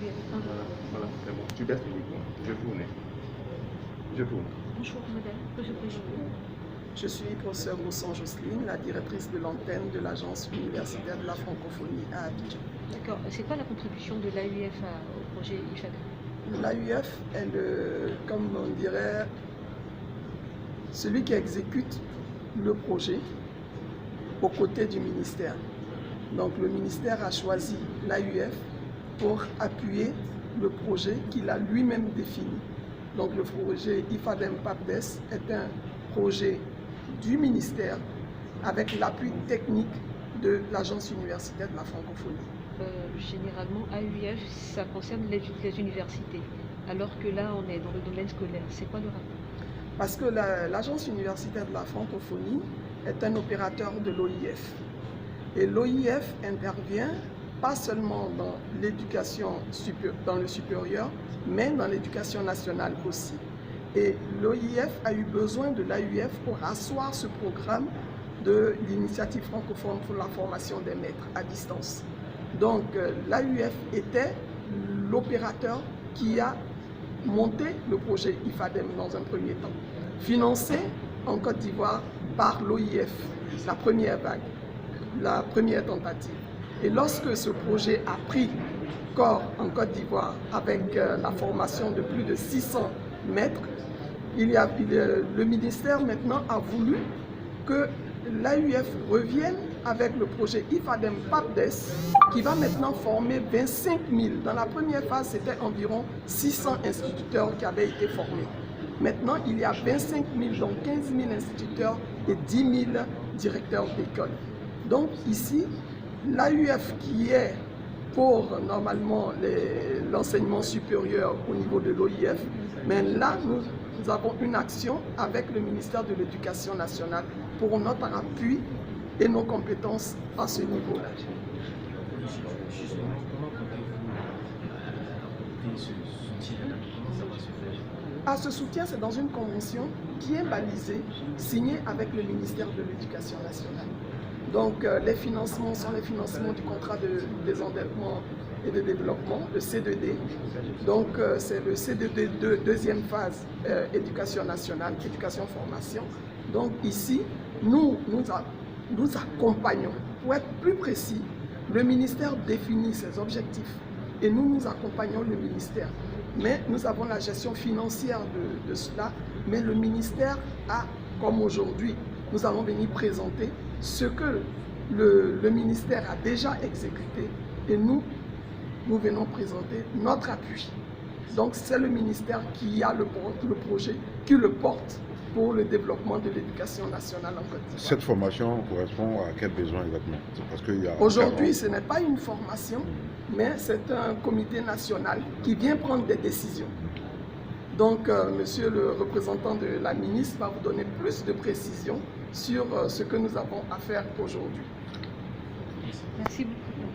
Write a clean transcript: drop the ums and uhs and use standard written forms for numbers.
l'AUF. Voilà, c'est bon. Tu baisses le micro. Je tourne. Je tourne. Bonjour madame, que je présente. Je suis professeure Roussan Jocelyne, la directrice de l'antenne de l'Agence universitaire de la francophonie à Abidjan. D'accord, c'est quoi la contribution de l'AUF au projet IFADEM? L'AUF est comme on dirait, celui qui exécute le projet aux côtés du ministère. Donc le ministère a choisi l'AUF pour appuyer le projet qu'il a lui-même défini. Donc le projet IFADEM PAPDES est un projet du ministère avec l'appui technique de l'Agence universitaire de la francophonie. Généralement, AUF, ça concerne les universités, alors que là, on est dans le domaine scolaire. C'est quoi le rapport? Parce que l'Agence universitaire de la francophonie est un opérateur de l'OIF. Et l'OIF intervient pas seulement dans l'éducation dans le supérieur, mais dans l'éducation nationale aussi. Et l'OIF a eu besoin de l'AUF pour asseoir ce programme de l'initiative francophone pour la formation des maîtres à distance. Donc l'AUF était l'opérateur qui a monté le projet IFADEM dans un premier temps, financé en Côte d'Ivoire par l'OIF, la première vague, la première tentative. Et lorsque ce projet a pris corps en Côte d'Ivoire avec la formation de plus de 600 maîtres, le ministère maintenant a voulu que l'AUF revienne avec le projet IFADEM PAPDES qui va maintenant former 25 000. Dans la première phase, c'était environ 600 instituteurs qui avaient été formés. Maintenant, il y a 25 000, donc 15 000 instituteurs et 10 000 directeurs d'école. Donc ici, l'AUF qui est pour normalement l'enseignement supérieur au niveau de l'OIF, mais là, nous avons une action avec le ministère de l'Éducation nationale pour notre appui et nos compétences à ce niveau-là. Ce soutien, c'est dans une convention qui est balisée, signée avec le ministère de l'Éducation nationale. Donc les financements sont les financements du contrat de désendettement et de développement, le C2D. Donc c'est le C2D de deuxième phase, éducation nationale, éducation-formation. Donc ici, nous accompagnons. Pour être plus précis, le ministère définit ses objectifs et nous accompagnons le ministère. Mais nous avons la gestion financière de cela, mais le ministère a, comme aujourd'hui, nous allons venir présenter ce que le ministère a déjà exécuté et nous venons présenter notre appui. Donc c'est le ministère qui a le projet, qui le porte pour le développement de l'éducation nationale en Côte d'Ivoire. Cette formation correspond à quel besoin exactement? Aujourd'hui, ce n'est pas une formation, mais c'est un comité national qui vient prendre des décisions. Donc, monsieur le représentant de la ministre va vous donner plus de précisions sur ce que nous avons à faire aujourd'hui. Merci beaucoup.